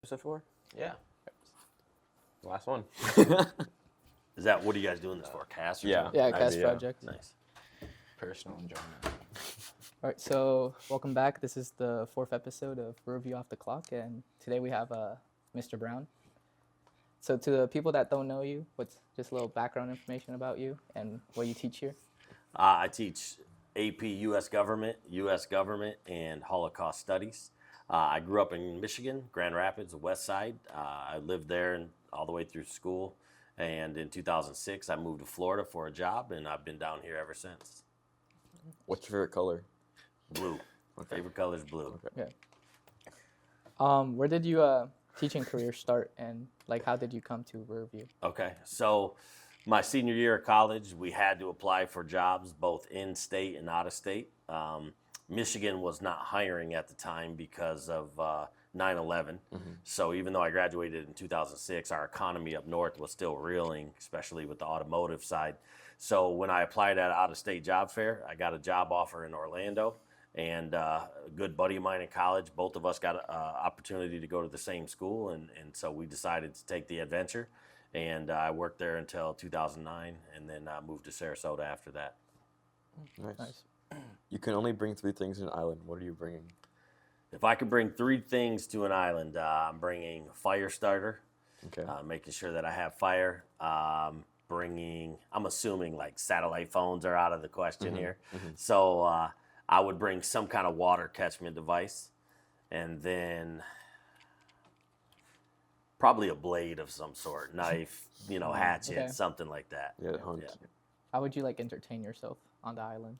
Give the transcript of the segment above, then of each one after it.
episode 4? Yeah. Last one. Is that what are you guys doing this for? Cast? Or Yeah. something? Yeah, cast Idea. project. Nice. Personal enjoyment. All right, so welcome back. This is the 4th episode of Riverview Off the Clock, and today we have Mr. Brown. So to the people that don't know you, what's just a little background information about you and what you teach here? I teach AP U.S. Government, and Holocaust Studies. I grew up in Michigan, Grand Rapids, the West Side. I lived there all the way through school. And in 2006, I moved to Florida for a job, and I've been down here ever since. What's your favorite color? Blue. Okay. Favorite color is blue. Okay. Yeah. Where did your teaching career start, and how did you come to Riverview? Okay, so my senior year of college, we had to apply for jobs both in state and out of state. Michigan was not hiring at the time because of 9/11. So even though I graduated in 2006, our economy up north was still reeling, especially with the automotive side. So when I applied at out-of-state job fair, I got a job offer in Orlando. And a good buddy of mine in college, both of us got an opportunity to go to the same school. And so we decided to take the adventure. And I worked there until 2009, and then I moved to Sarasota after that. Nice. You can only bring 3 things to an island. What are you bringing? If I could bring 3 things to an island, I'm bringing a fire starter, Okay. making sure that I have fire. I'm assuming satellite phones are out of the question here. So I would bring some kind of water catchment device, and then probably a blade of some sort, knife, hatchet, Okay. something like that. Yeah, hunt. How would you entertain yourself on the island?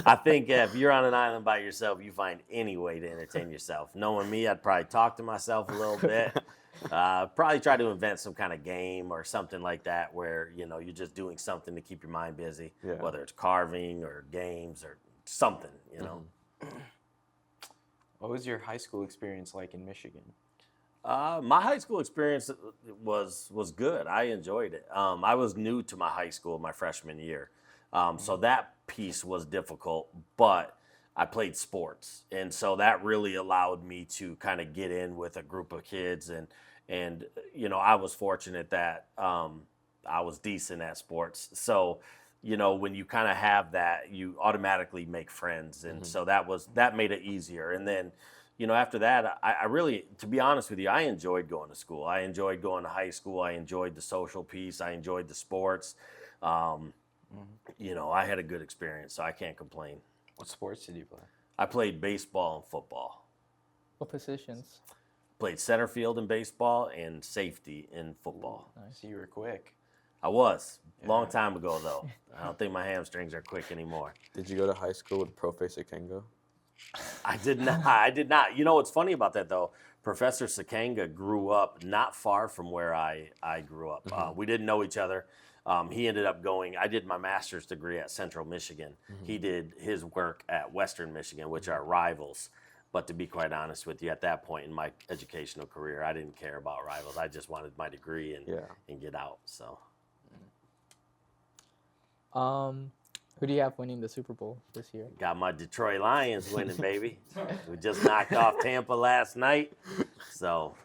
I think if you're on an island by yourself, you find any way to entertain yourself. Knowing me, I'd probably talk to myself a little bit. Probably try to invent some kind of game or something like that where, you're just doing something to keep your mind busy, Yeah. whether it's carving or games or something, What was your high school experience like in Michigan? My high school experience was good. I enjoyed it. I was new to my high school my freshman year, so that piece was difficult. But I played sports, and so that really allowed me to kind of get in with a group of kids. And I was fortunate that I was decent at sports. So when you kind of have that, you automatically make friends, and so that made it easier. And then after that, I really, to be honest with you, I enjoyed going to school. I enjoyed going to high school. I enjoyed the social piece. I enjoyed the sports. I had a good experience, so I can't complain. What sports did you play? I played baseball and football. What positions? Played center field in baseball and safety in football. So you were quick. I was. Long time ago, though. I don't think my hamstrings are quick anymore. Did you go to high school with Professor Kengo? I did not. What's funny about that, though? Professor Sakanga grew up not far from where I grew up. We didn't know each other. He ended up I did my master's degree at Central Michigan. He did his work at Western Michigan, which are rivals. But to be quite honest with you, at that point in my educational career, I didn't care about rivals. I just wanted my degree and get out. So, Who do you have winning the Super Bowl this year? got my Detroit Lions winning, baby. We just knocked off Tampa last night. So,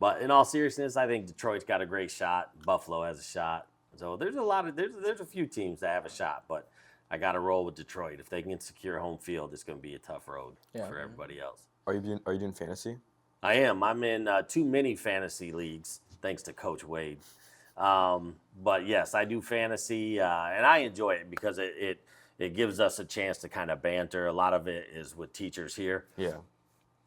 but in all seriousness, I think Detroit's got a great shot. Buffalo has a shot. So there's a few teams that have a shot, but I got to roll with Detroit. If they can secure home field, it's going to be a tough road for everybody else. Are you doing fantasy? I am. I'm in 2 mini fantasy leagues, thanks to Coach Wade. But yes, I do fantasy, and I enjoy it because it gives us a chance to kind of banter. A lot of it is with teachers here. Yeah.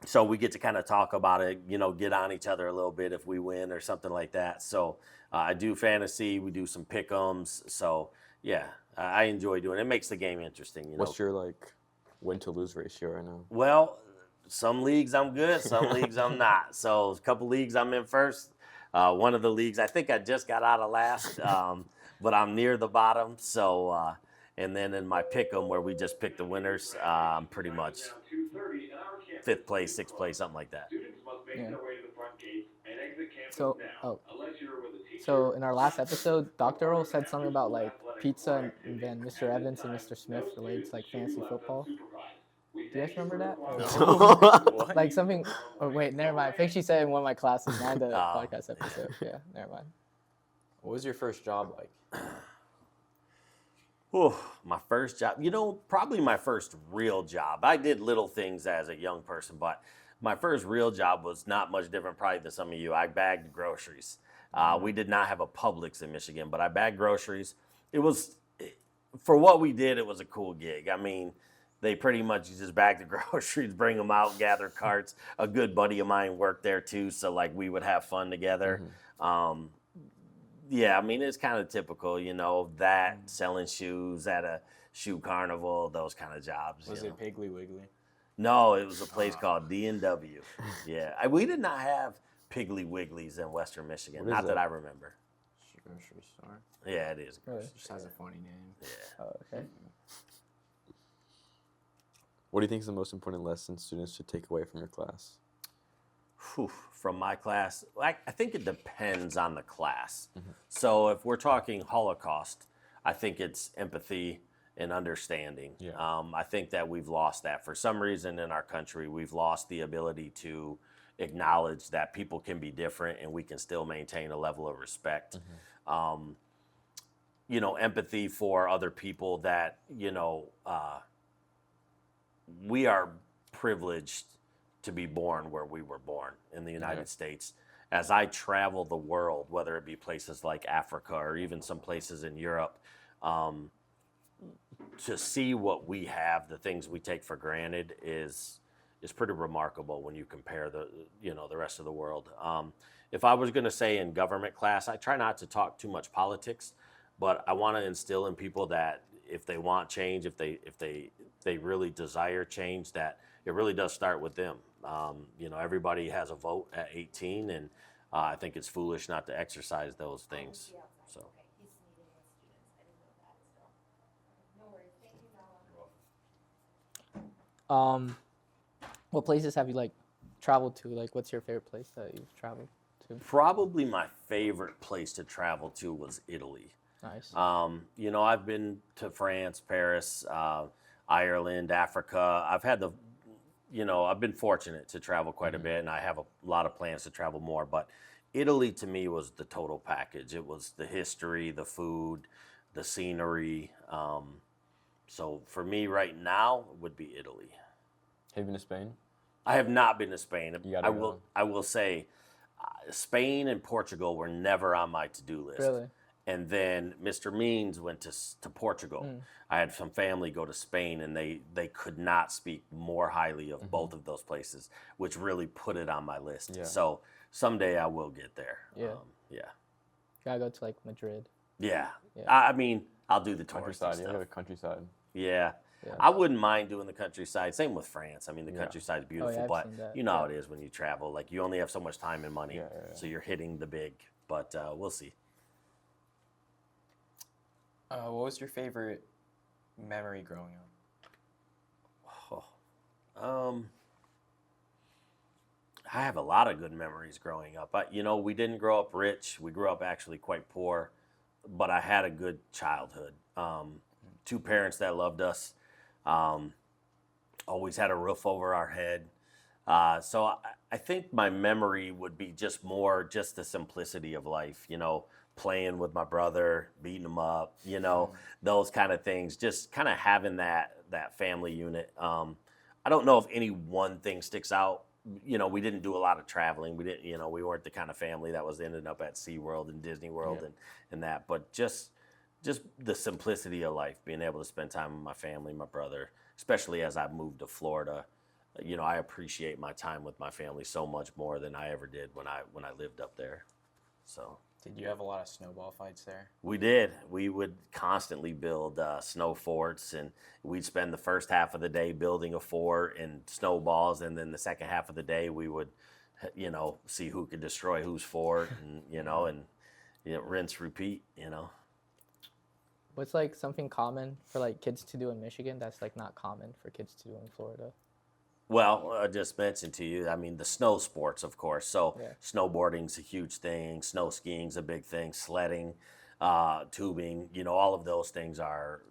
So we get to kind of talk about it, get on each other a little bit if we win or something like that. So I do fantasy. We do some pick-ems. So, yeah, I enjoy doing it. It makes the game interesting. What's your, win-to-lose ratio right now? Well, some leagues I'm good, some leagues I'm not. So a couple leagues I'm in first. One of the leagues, I think I just got out of last, but I'm near the bottom. So, and then in my pick'em where we just pick the winners, I'm pretty much 5th place, 6th place, something like that. Yeah. So in our last episode, Dr. Earl said something about pizza, and then Mr. Evans and Mr. Smith related to fantasy football. Do you guys remember that? Or- What? Like something, or wait, never mind. I think she said in one of my classes, not the Oh. podcast episode. Yeah, never mind. What was your first job like? Whew, my first job, probably my first real job. I did little things as a young person, but my first real job was not much different probably than some of you. I bagged groceries. We did not have a Publix in Michigan, but I bagged groceries. For what we did, it was a cool gig. I mean, they pretty much just bag the groceries, bring them out, gather carts. A good buddy of mine worked there too, so like we would have fun together. Yeah, I mean, it's kind of typical, that selling shoes at a shoe carnival, those kind of jobs. Was it Piggly Wiggly? No, it was a place called D&W. Yeah, we did not have Piggly Wigglies in Western Michigan, What is not that that? I remember. Grocery store. Yeah, it is. Really? Just has a funny name. Yeah. Oh, okay. What do you think is the most important lesson students should take away from your class? Whew, from my class, I think it depends on the class. So if we're talking Holocaust, I think it's empathy and understanding. Yeah. I think that we've lost that. For some reason in our country, we've lost the ability to acknowledge that people can be different and we can still maintain a level of respect. Empathy for other people that, we are privileged to be born where we were born in the United States. As I travel the world, whether it be places like Africa or even some places in Europe, to see what we have, the things we take for granted is pretty remarkable when you compare the rest of the world. If I was going to say in government class, I try not to talk too much politics, but I want to instill in people that if they want change, if they really desire change, that it really does start with them. Everybody has a vote at 18, and I think it's foolish not to exercise those things. So. What places have you like traveled to? Like, what's your favorite place that you've traveled to? Probably my favorite place to travel to was Italy. Nice. I've been to France, Paris, Ireland, Africa. I've been fortunate to travel quite a bit, and I have a lot of plans to travel more. But Italy to me was the total package. It was the history, the food, the scenery. So for me right now, it would be Italy. Have you been to Spain? I have not been to Spain. You gotta go. I will say, Spain and Portugal were never on my to-do list. Really? And then Mr. Means went to Portugal. I had some family go to Spain, and they could not speak more highly of both of those places, which really put it on my list. Yeah. So someday I will get there. Yeah. Yeah. Gotta go to like Madrid. Yeah. Yeah. I mean, I'll do the touristy Countryside. stuff. You gotta go to countryside. Yeah. Yeah. I wouldn't mind doing the countryside. Same with France. I mean, the Yeah. countryside's beautiful, I've but seen that, you know how yeah. it is when you travel. Like, you only have so much time and money, Yeah. so you're hitting the big. But we'll see. What was your favorite memory growing up? I have a lot of good memories growing up. We didn't grow up rich. We grew up actually quite poor, but I had a good childhood. Two parents that loved us. Always had a roof over our head. So I think my memory would be just the simplicity of life, playing with my brother, beating him up, those kind of things, just kind of having that family unit. I don't know if any one thing sticks out. We didn't do a lot of traveling. We didn't, we weren't the kind of family that was ending up at SeaWorld and Disney World and that, but just the simplicity of life, being able to spend time with my family, my brother, especially as I moved to Florida. I appreciate my time with my family so much more than I ever did when I lived up there. So. Did you have a lot of snowball fights there? We did. We would constantly build snow forts, and we'd spend the first half of the day building a fort and snowballs, and then the second half of the day we would, see who could destroy whose fort, and rinse, repeat. What's like something common for like kids to do in Michigan that's like not common for kids to do in Florida? Well, I just mentioned to you, I mean, the snow sports, of course. So Yeah. snowboarding's a huge thing. Snow skiing's a big thing. Sledding, tubing, all of those things are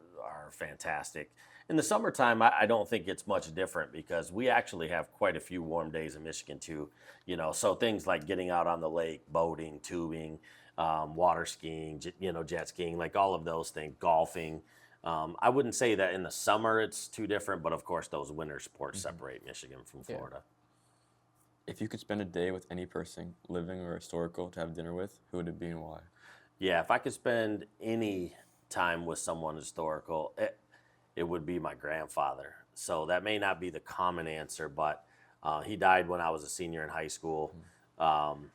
fantastic. In the summertime, I don't think it's much different because we actually have quite a few warm days in Michigan too. So things like getting out on the lake, boating, tubing, water skiing, jet skiing, like all of those things, golfing. I wouldn't say that in the summer it's too different, but of course those winter sports separate Michigan from Yeah. Florida. If you could spend a day with any person, living or historical, to have dinner with, who would it be and why? Yeah, if I could spend any time with someone historical, it would be my grandfather. So that may not be the common answer, but he died when I was a senior in high school. When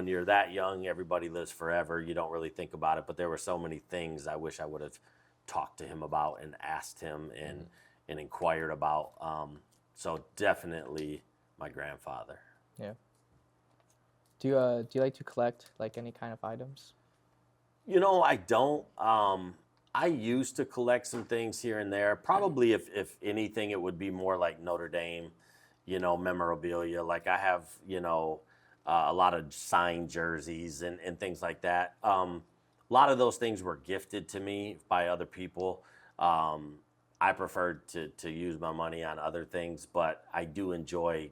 you're that young, everybody lives forever. You don't really think about it, but there were so many things I wish I would have talked to him about and asked him and inquired about. So definitely my grandfather. Yeah. Do you like to collect like any kind of items? I don't. I used to collect some things here and there. Probably, if anything, it would be more like Notre Dame, memorabilia. Like I have, a lot of signed jerseys and things like that. A lot of those things were gifted to me by other people. I preferred to use my money on other things, but I do enjoy,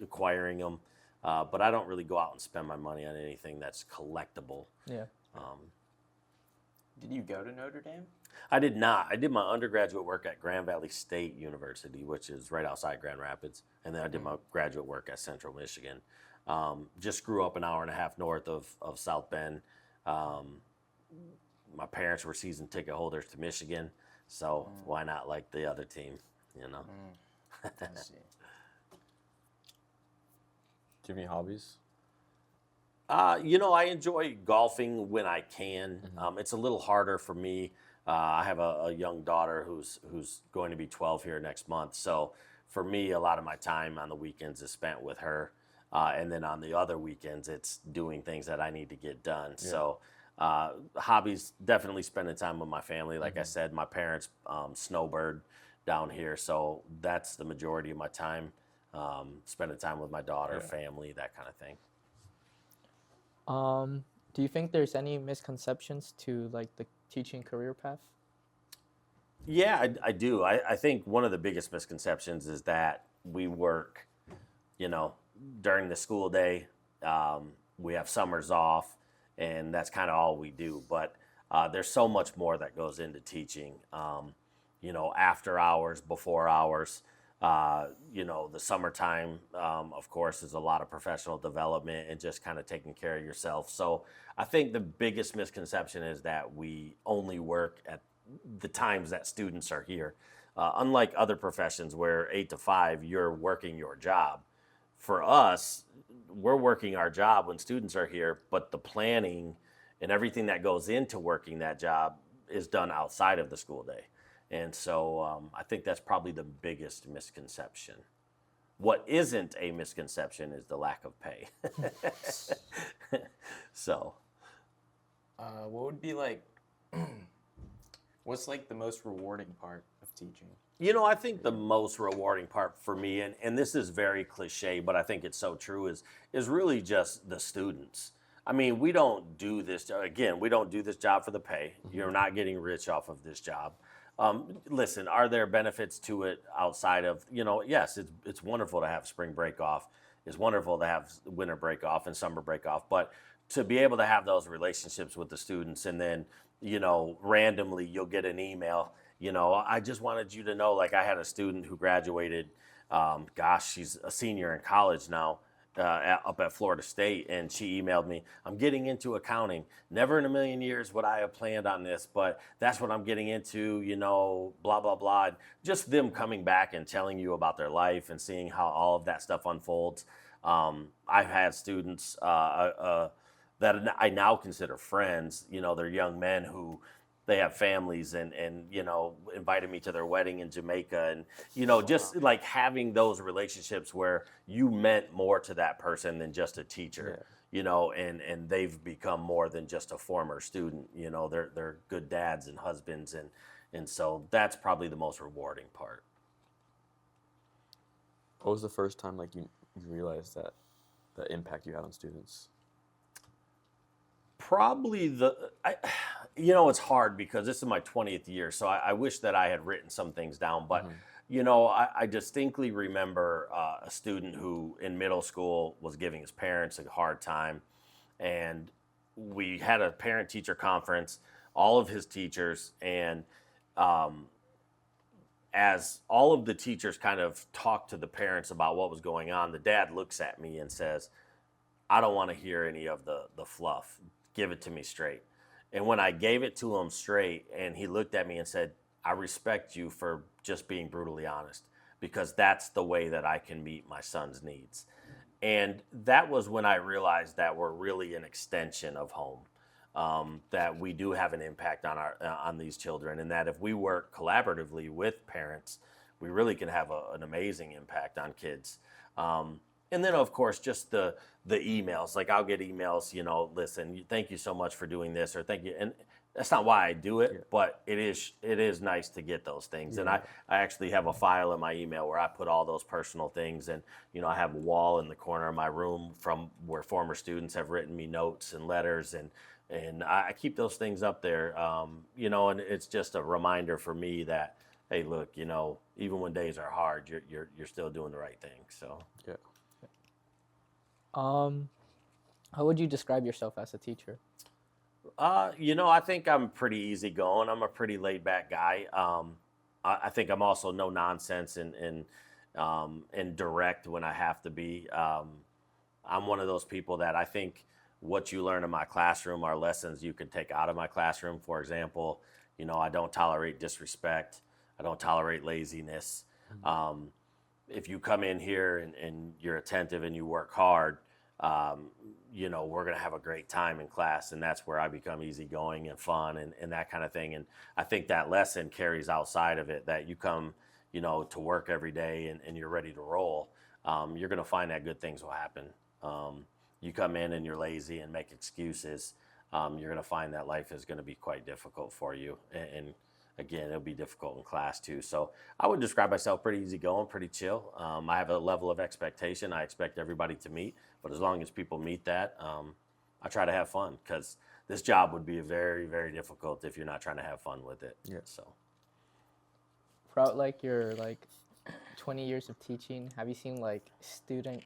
acquiring them. But I don't really go out and spend my money on anything that's collectible. Yeah. Did you go to Notre Dame? I did not. I did my undergraduate work at Grand Valley State University, which is right outside Grand Rapids. And then I did my graduate work at Central Michigan. Just grew up an hour and a half north of South Bend. My parents were season ticket holders to Michigan. So why not like the other team, I see. Do you have any hobbies? I enjoy golfing when I can. It's a little harder for me. I have a young daughter who's going to be 12 here next month. So for me, a lot of my time on the weekends is spent with her. And then on the other weekends, it's doing things that I need to get done. Yeah. So hobbies, definitely spending time with my family. Like I said, my parents snowbird down here. So that's the majority of my time, spending time with my daughter, family, that kind of thing. Do you think there's any misconceptions to like the teaching career path? Yeah, I do. I think one of the biggest misconceptions is that we work, during the school day. We have summers off, and that's kind of all we do. But there's so much more that goes into teaching, after hours, before hours. The summertime, of course, is a lot of professional development and just kind of taking care of yourself. So I think the biggest misconception is that we only work at the times that students are here. Unlike other professions where 8 to 5, you're working your job. For us, we're working our job when students are here, but the planning and everything that goes into working that job is done outside of the school day. And so I think that's probably the biggest misconception. What isn't a misconception is the lack of pay. So. What would be like, what's like the most rewarding part of teaching? I think the most rewarding part for me, and this is very cliche, but I think it's so true, is really just the students. I mean, we don't do this, again, we don't do this job for the pay. You're not getting rich off of this job. Listen, are there benefits to it outside of, yes, it's wonderful to have spring break off. It's wonderful to have winter break off and summer break off. But to be able to have those relationships with the students and then, randomly you'll get an email, I just wanted you to know, like I had a student who graduated, she's a senior in college now. Up at Florida State, and she emailed me, I'm getting into accounting. Never in a million years would I have planned on this, but that's what I'm getting into, blah, blah, blah. And just them coming back and telling you about their life and seeing how all of that stuff unfolds. I've had students that I now consider friends, they're young men who they have families and invited me to their wedding in Jamaica. And, just like having those relationships where you meant more to that person than just a teacher, and they've become more than just a former student, they're good dads and husbands. And so that's probably the most rewarding part. What was the first time like you realized that the impact you had on students? Probably It's hard because this is my 20th year, so I wish that I had written some things down. But, I distinctly remember a student who in middle school was giving his parents a hard time. And we had a parent-teacher conference, all of his teachers, and as all of the teachers kind of talked to the parents about what was going on, the dad looks at me and says, I don't want to hear any of the fluff. Give it to me straight. And when I gave it to him straight, and he looked at me and said, I respect you for just being brutally honest, because that's the way that I can meet my son's needs. And that was when I realized that we're really an extension of home, that we do have an impact on these children, and that if we work collaboratively with parents, we really can have an amazing impact on kids. And then, of course, just the emails. Like, I'll get emails, listen, thank you so much for doing this, or thank you. And that's not why I do it, but it is nice to get those things. Yeah. And I actually have a file in my email where I put all those personal things. And, I have a wall in the corner of my room from where former students have written me notes and letters. And I keep those things up there, and it's just a reminder for me that, hey, look, even when days are hard, you're still doing the right thing. So, yeah. How would you describe yourself as a teacher? I think I'm pretty easygoing. I'm a pretty laid back guy. I think I'm also no nonsense and direct when I have to be. I'm one of those people that I think what you learn in my classroom are lessons you can take out of my classroom. For example, I don't tolerate disrespect. I don't tolerate laziness. If you come in here and you're attentive and you work hard, we're going to have a great time in class, and that's where I become easygoing and fun and that kind of thing. And I think that lesson carries outside of it, that you come, to work every day and you're ready to roll. You're going to find that good things will happen. You come in and you're lazy and make excuses, you're going to find that life is going to be quite difficult for you. And again, it'll be difficult in class too. So I would describe myself pretty easygoing, pretty chill. I have a level of expectation I expect everybody to meet, but as long as people meet that, I try to have fun, because this job would be very, very difficult if you're not trying to have fun with it. Yeah. So Throughout your 20 years of teaching, have you seen student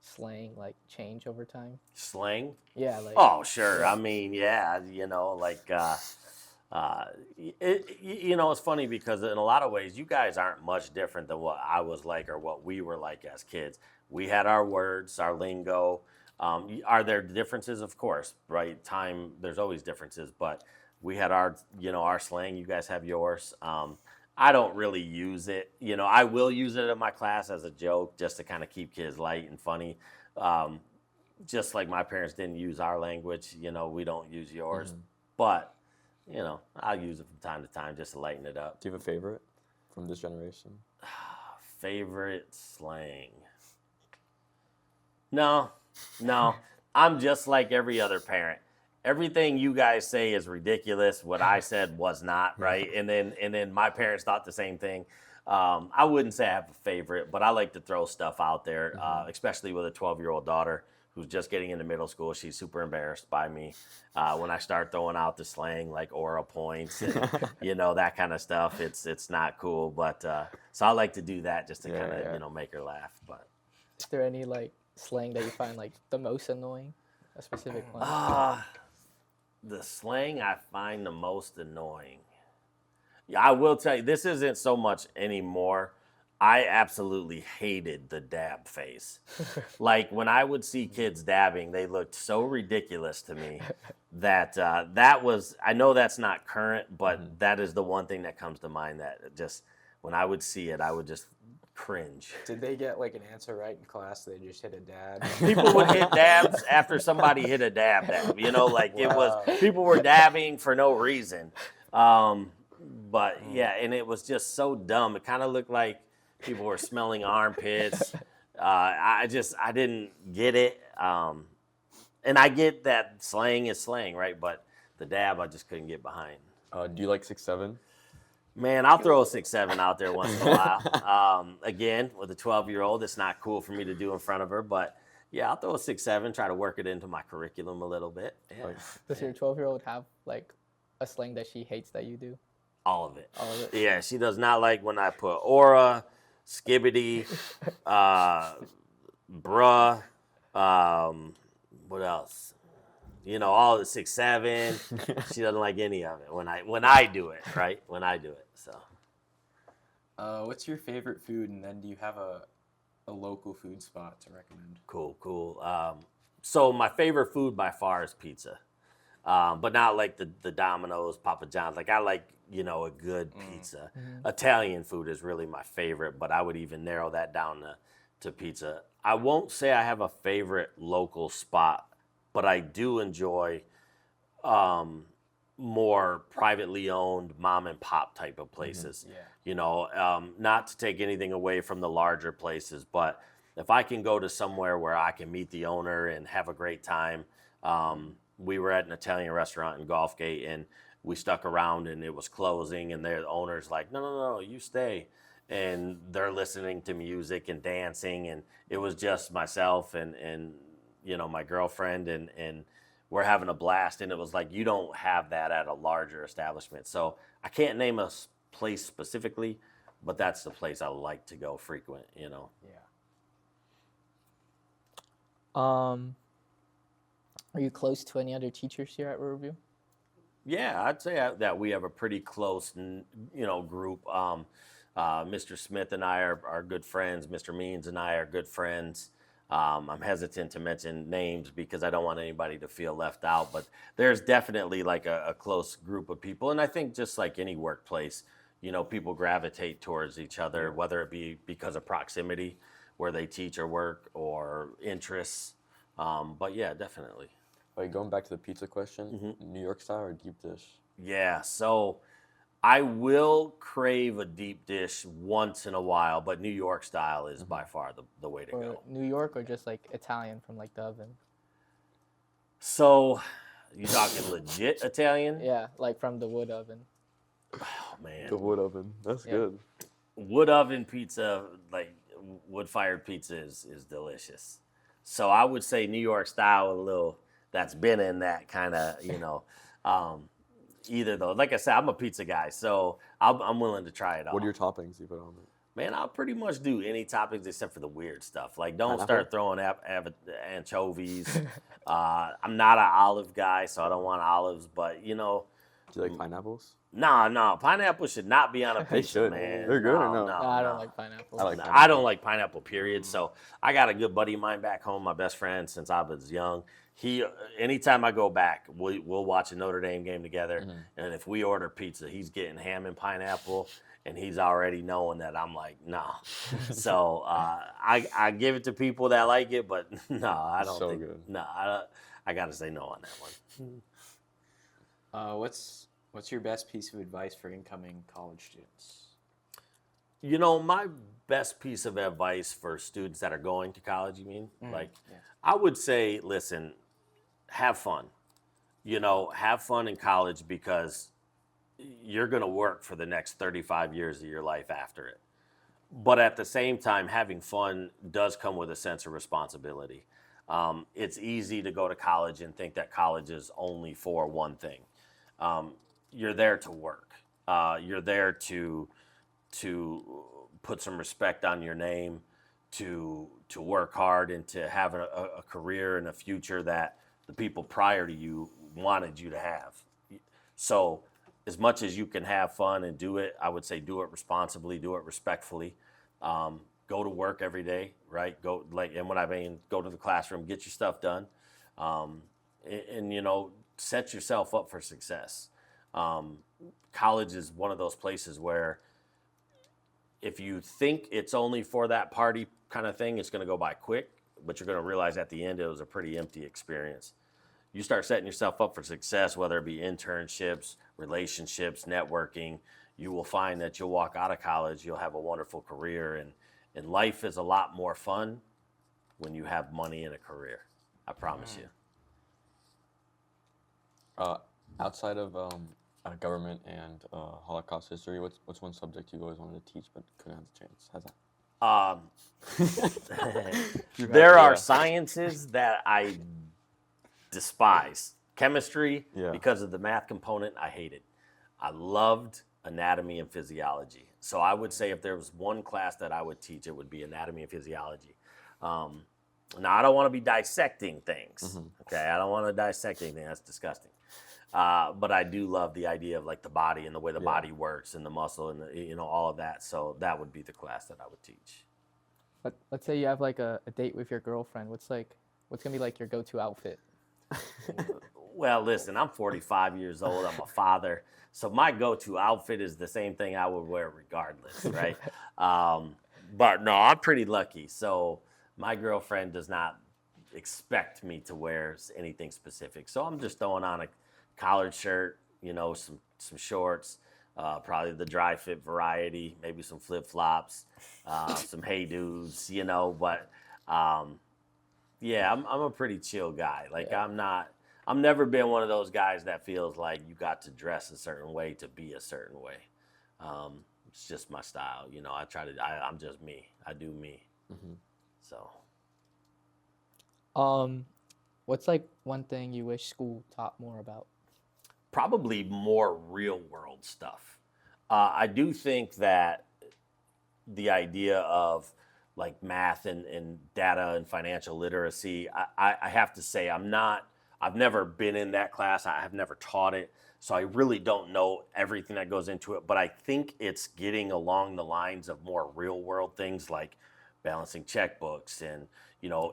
slang change over time? Slang? Yeah, Oh, sure. Yeah. I mean, yeah, it's funny because in a lot of ways, you guys aren't much different than what I was like or what we were like as kids. We had our words, our lingo. Are there differences? Of course, right? There's always differences, but we had our slang. You guys have yours. I don't really use it. I will use it in my class as a joke, just to kind of keep kids light and funny. Just like my parents didn't use our language, we don't use yours. Mm-hmm. But, I'll use it from time to time just to lighten it up. Do you have a favorite from this generation? Favorite slang? No. I'm just like every other parent. Everything you guys say is ridiculous. What I said was not, right? And then my parents thought the same thing. I wouldn't say I have a favorite, but I like to throw stuff out there, especially with a 12-year-old daughter who's just getting into middle school. She's super embarrassed by me when I start throwing out the slang like oral points and that kind of stuff. It's not cool, but so I like to do that just to kind of make her laugh. But is there any slang that you find the most annoying? A specific one? The slang I find the most annoying. Yeah, I will tell you, this isn't so much anymore. I absolutely hated the dab face. When I would see kids dabbing, they looked so ridiculous to me that that was, I know that's not current, but that is the one thing that comes to mind that just, when I would see it, I would just cringe. Did they get an answer right in class? They just hit a dab. People would hit dabs after somebody hit a dab. It was, people were dabbing for no reason. But yeah, and it was just so dumb. It kind of looked like people were smelling armpits. I didn't get it. And I get that slang is slang, right? But the dab, I just couldn't get behind. Do you like 6'7"? Man, I'll throw a 6'7" out there once in a while. Again, with a 12-year-old, it's not cool for me to do in front of her, but Yeah, I'll throw a 6-7. Try to work it into my curriculum a little bit. Yeah. Like, Does your 12-year-old have like a slang that she hates that you do? All of it. All of it? Yeah, she does not like when I put aura, skibbity, bruh, what else? You know, all the 6-7. She doesn't like any of it when I do it, right? When I do it. So What's your favorite food, and then do you have a local food spot to recommend? cool. So my favorite food by far is pizza. But not like the Domino's, Papa John's. Like I like, a good pizza. Italian food is really my favorite, but I would even narrow that down to pizza. I won't say I have a favorite local spot, but I do enjoy more privately owned mom and pop type of places. Yeah. Not to take anything away from the larger places, but if I can go to somewhere where I can meet the owner and have a great time. We were at an Italian restaurant in Gulfgate, and we stuck around, and it was closing, and their owner's like, no, you stay. And they're listening to music and dancing, and it was just myself and my girlfriend, and we're having a blast. And it was like, you don't have that at a larger establishment. So I can't name a place specifically, but that's the place I like to go frequent, Yeah. Are you close to any other teachers here at Riverview? Yeah, I'd say that we have a pretty close, group. Mr. Smith and I are good friends. Mr. Means and I are good friends. I'm hesitant to mention names because I don't want anybody to feel left out, but there's definitely like a close group of people. And I think just like any workplace, people gravitate towards each other, whether it be because of proximity, where they teach or work, or interests. But yeah, definitely. Wait, going back to the pizza question, New York style or deep dish? Yeah, so I will crave a deep dish once in a while, but New York style is by far the way to Or go. New York, or just like Italian from like the oven? So, you talking legit Italian? Yeah, like from the wood oven. Oh, man. The wood oven. That's Yeah. good. Wood oven pizza, like wood-fired pizza is delicious. So I would say New York style, a little that's been in that kind of, either though. Like I said, I'm a pizza guy, so I'm willing to try it all. What are your toppings you put on it? Man, I'll pretty much do any toppings except for the weird stuff. Like, don't Pineapple? start throwing anchovies. I'm not an olive guy, so I don't want olives. But Do you like pineapples? no, pineapple should not be on a They pizza, should. man. They're good or no? I don't like pineapple. I like No, pineapple. I don't like pineapple, period. So I got a good buddy of mine back home, my best friend since I was young. He, anytime I go back, we'll watch a Notre Dame game together. And if we order pizza, he's getting ham and pineapple, and he's already knowing that I'm like, no. So I give it to people that like it, but no, I don't So think. good. No, I got to say no on that one. What's your best piece of advice for incoming college students? My best piece of advice for students that are going to college, you mean? Yeah. I would say, listen, have fun. Have fun in college because you're going to work for the next 35 years of your life after it. But at the same time, having fun does come with a sense of responsibility. It's easy to go to college and think that college is only for one thing. You're there to work. You're there to put some respect on your name, to work hard, and to have a career and a future that the people prior to you wanted you to have. So as much as you can have fun and do it, I would say do it responsibly, do it respectfully. Go to work every day, right? And when I mean go to the classroom, get your stuff done, and set yourself up for success. College is one of those places where if you think it's only for that party kind of thing, it's going to go by quick, but you're going to realize at the end it was a pretty empty experience. You start setting yourself up for success, whether it be internships, relationships, networking, you will find that you'll walk out of college, you'll have a wonderful career, and life is a lot more fun when you have money and a career. I promise you. Outside of government and Holocaust history, what's one subject you always wanted to teach but couldn't have the chance? How's that? There are Yeah. sciences that I despise. Chemistry, Yeah. because of the math component, I hate it. I loved anatomy and physiology. So I would say if there was one class that I would teach, it would be anatomy and physiology. Now, I don't want to be dissecting things. Okay, I don't want to dissect anything. That's disgusting. But I do love the idea of like the body and the way the body works and the muscle and all of that. So that would be the class that I would teach. Let's say you have like a date with your girlfriend. What's gonna be like your go-to outfit? Well, listen, I'm 45 years old. I'm a father. So my go-to outfit is the same thing I would wear regardless, right? But no, I'm pretty lucky. So my girlfriend does not expect me to wear anything specific. So I'm just throwing on a collared shirt, some shorts, probably the dry fit variety, maybe some flip-flops, some Hey Dudes, but yeah, I'm a pretty chill guy. Like I'm never been one of those guys that feels like you got to dress a certain way to be a certain way. It's just my style. I'm just me. I do me. So. What's like one thing you wish school taught more about? Probably more real world stuff. I do think that the idea of like math and data and financial literacy, I have to say I've never been in that class. I have never taught it. So I really don't know everything that goes into it, but I think it's getting along the lines of more real world things like balancing checkbooks and,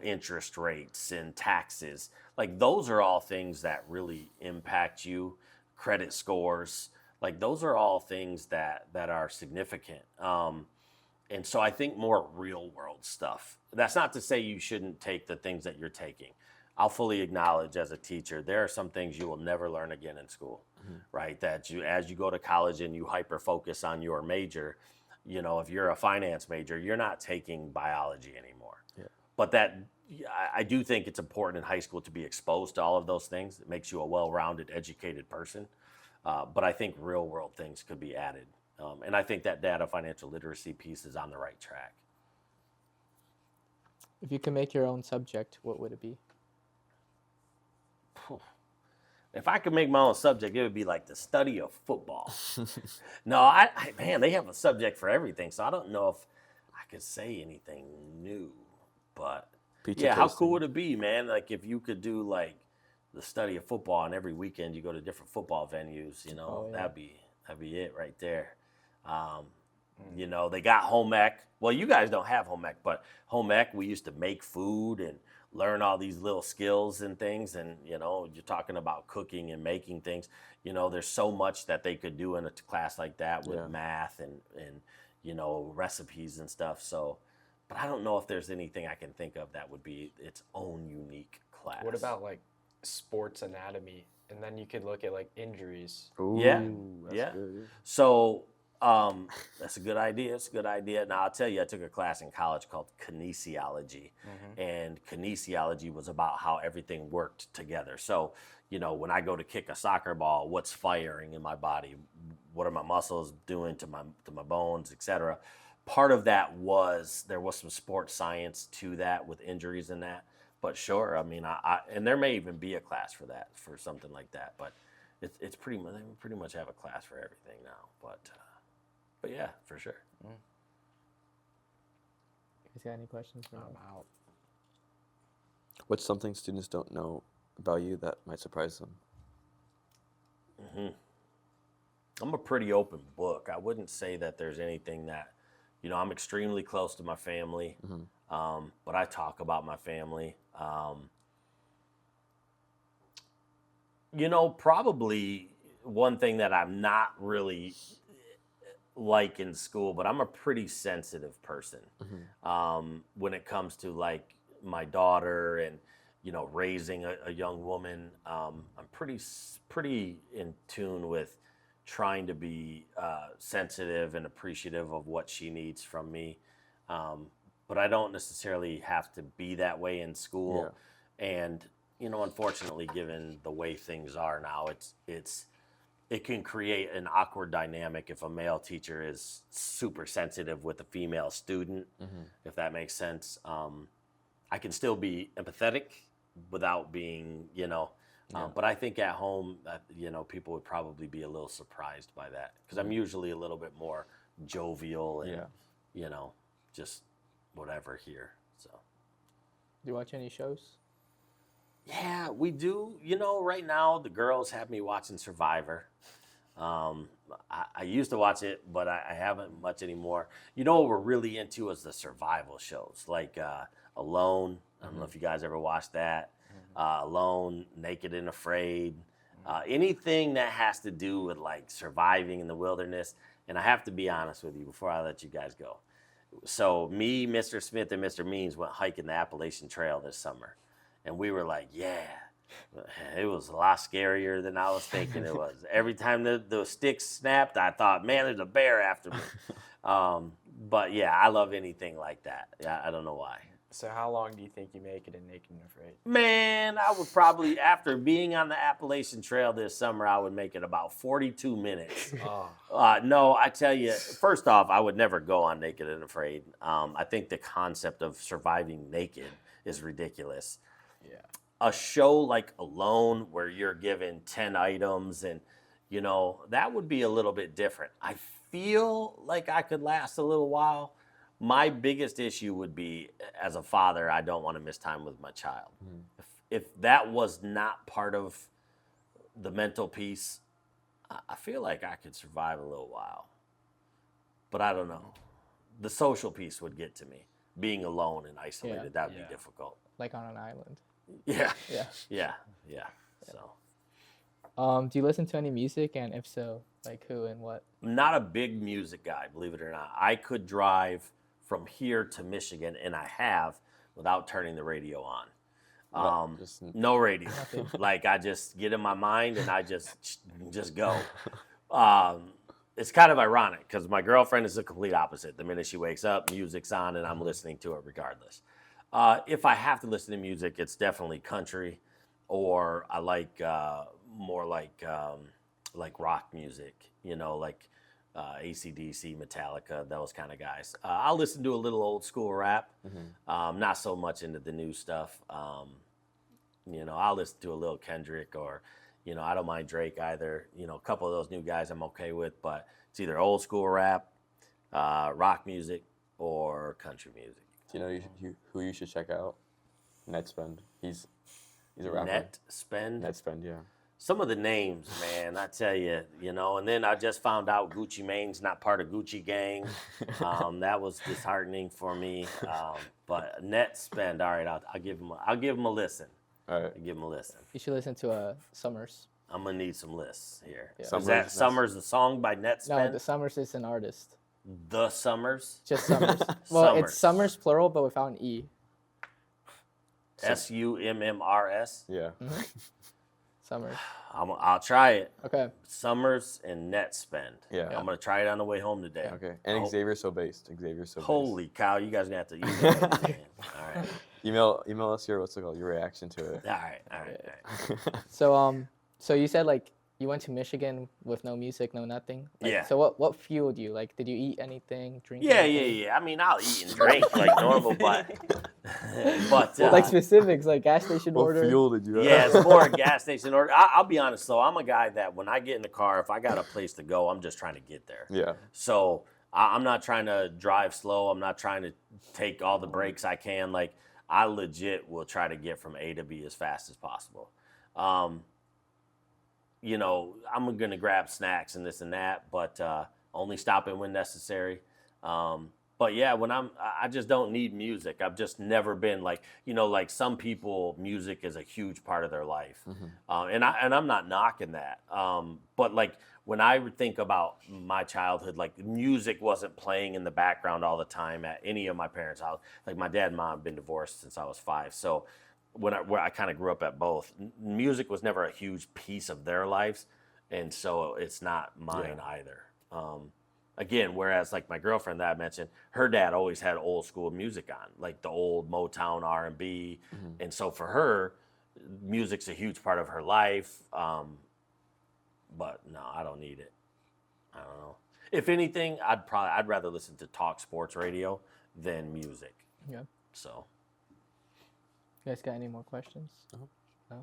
interest rates and taxes. Like those are all things that really impact you. Credit scores, like those are all things that are significant. And so I think more real world stuff. That's not to say you shouldn't take the things that you're taking. I'll fully acknowledge as a teacher, there are some things you will never learn again in school, right? That as you go to college and you hyper focus on your major, if you're a finance major, you're not taking biology anymore. Yeah. But I do think it's important in high school to be exposed to all of those things. It makes you a well-rounded, educated person. But I think real world things could be added. And I think that data financial literacy piece is on the right track. If you could make your own subject, what would it be? If I could make my own subject, it would be like the study of football. No, man, they have a subject for everything. So I don't know if I could say anything new. But Pizza yeah, how tasting. cool would it be, man? Like if you could do like the study of football and every weekend you go to different football venues, Oh, yeah. that'd be it right there. They got home ec. Well, you guys don't have home ec, but home ec, we used to make food and learn all these little skills and things. And, you're talking about cooking and making things. There's so much that they could do in a class like that with math and recipes and stuff. So, but I don't know if there's anything I can think of that would be its own unique class. What about like sports anatomy? And then you could look at like injuries. Ooh, Yeah, that's yeah. good. So that's a good idea. It's a good idea. Now, I'll tell you, I took a class in college called kinesiology. And kinesiology was about how everything worked together. So, when I go to kick a soccer ball, what's firing in my body? What are my muscles doing to my bones, et cetera? Part of that there was some sports science to that with injuries and that. But sure, I mean, and there may even be a class for that, for something like that. But it's pretty much have a class for everything now. But yeah, for sure. You guys got any questions for me? I'm out. What's something students don't know about you that might surprise them? I'm a pretty open book. I wouldn't say that there's anything that, I'm extremely close to my family, but I talk about my family. Probably one thing that I'm not really like in school, but I'm a pretty sensitive person when it comes to like my daughter and raising a young woman. I'm pretty in tune with trying to be sensitive and appreciative of what she needs from me, but I don't necessarily have to be that way in school. And unfortunately, given the way things are now, it's it can create an awkward dynamic if a male teacher is super sensitive with a female student, if that makes sense. I can still be empathetic without being, but I think at home, people would probably be a little surprised by that because I'm usually a little bit more jovial and, just whatever here. So. Do you watch any shows? Yeah, we do. Right now the girls have me watching Survivor. I used to watch it, but I haven't much anymore. What we're really into is the survival shows, like Alone. I don't know if you guys ever watched that. Alone, Naked and Afraid. Anything that has to do with like surviving in the wilderness. And I have to be honest with you before I let you guys go. So me, Mr. Smith, and Mr. Means went hiking the Appalachian Trail this summer. And we were like, yeah, it was a lot scarier than I was thinking it was. Every time the sticks snapped, I thought, man, there's a bear after me. But yeah, I love anything like that. Yeah, I don't know why. So how long do you think you make it in Naked and Afraid? Man, I would probably, after being on the Appalachian Trail this summer, I would make it about 42 minutes. No, I tell you, first off, I would never go on Naked and Afraid. I think the concept of surviving naked is ridiculous. Yeah. A show like Alone, where you're given 10 items and, that would be a little bit different. I feel like I could last a little while. My biggest issue would be, as a father, I don't want to miss time with my child. If that was not part of the mental piece, I feel like I could survive a little while. But I don't know. The social piece would get to me. Being alone and isolated, that would be difficult. Like on an island. Yeah. Yeah. Yeah. So. Do you listen to any music, and if so, like who and what? I'm not a big music guy, believe it or not. I could drive from here to Michigan, and I have, without turning the radio on. No radio. Like I just get in my mind and I just go. It's kind of ironic because my girlfriend is the complete opposite. The minute she wakes up, music's on, and I'm listening to it regardless. If I have to listen to music, it's definitely country, or I like more like rock music. Like AC/DC, Metallica, those kind of guys. I'll listen to a little old school rap. Not so much into the new stuff. I'll listen to a little Kendrick or, I don't mind Drake either. A couple of those new guys I'm okay with, but it's either old school rap, rock music, or country music. Do you know who you should check out? Netspend. He's a rapper. Netspend, yeah. Some of the names, man, I tell you, and then I just found out Gucci Mane's not part of Gucci Gang. That was disheartening for me. But Netspend, all right, I'll give him a listen. All right. I'll give him a listen. You should listen to Summers. I'm gonna need some lists here. Yeah. Is that Summers, the song by No, Netspend? the Summers is an artist. The Summers? Just Summers. Well, Summers. it's Summers plural, but without an E. Summrs? Yeah. Summers. I'll try it. Okay. Summers and Netspend. Yeah. I'm gonna try it on the way home today. Okay. And Xavier So Based. Holy cow! You guys are gonna have to use that. Man. All right. Email us your your reaction to it. All right. So you said like you went to Michigan with no music, no nothing. Like, Yeah. So what fueled you? Like, did you eat anything, drink? Yeah. anything? I mean, I'll eat and drink like normal, but Like specifics, like gas station What order. fuel did you have? yeah, it's more a gas station order. I'll be honest though, I'm a guy that when I get in the car, if I got a place to go, I'm just trying to get there. Yeah. So I'm not trying to drive slow. I'm not trying to take all the breaks I can. Like I legit will try to get from A to B as fast as possible. I'm going to grab snacks and this and that, but only stopping when necessary. But yeah, I just don't need music. I've just never been like some people, music is a huge part of their life. And I'm not knocking that. But like when I think about my childhood, like music wasn't playing in the background all the time at any of my parents' house. Like my dad and mom have been divorced since I was 5. So where I kind of grew up at both, music was never a huge piece of their lives. And so it's not mine either. Again, whereas like my girlfriend that I mentioned, her dad always had old school music on, like the old Motown R&B. And so for her, music's a huge part of her life. but no, I don't need it. I don't know. If anything, I'd rather listen to talk sports radio than music. Yeah. So. You guys got any more questions? No. No.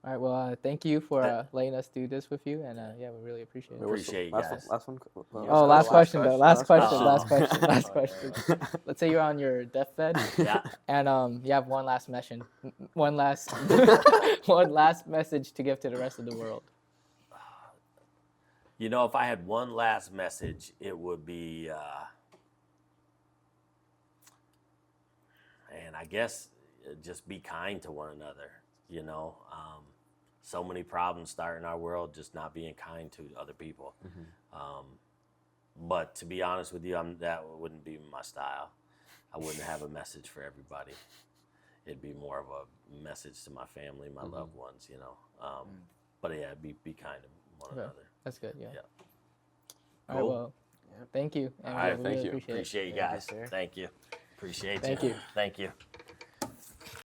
All right. Well, thank you for letting us do this with you, and yeah, we really appreciate it. Appreciate you guys. Last one. Oh, last question though. Last question. question. Last question. Last Oh, question. yeah. Let's say you're on your deathbed, Yeah. and you have one last message to give to the rest of the world. You know, if I had one last message, it would be, and I guess just be kind to one another. You know, so many problems start in our world just not being kind to other people. But to be honest with you, that wouldn't be my style. I wouldn't have a message for everybody. It'd be more of a message to my family, my loved ones. You know, but yeah, be kind to one another. That's good. Yeah. Yeah. All right. Cool. Well, thank you. And All right, we thank really you. Appreciate it. Appreciate you Thank you, guys. sir. Thank you. Appreciate Thank you. you. Thank you.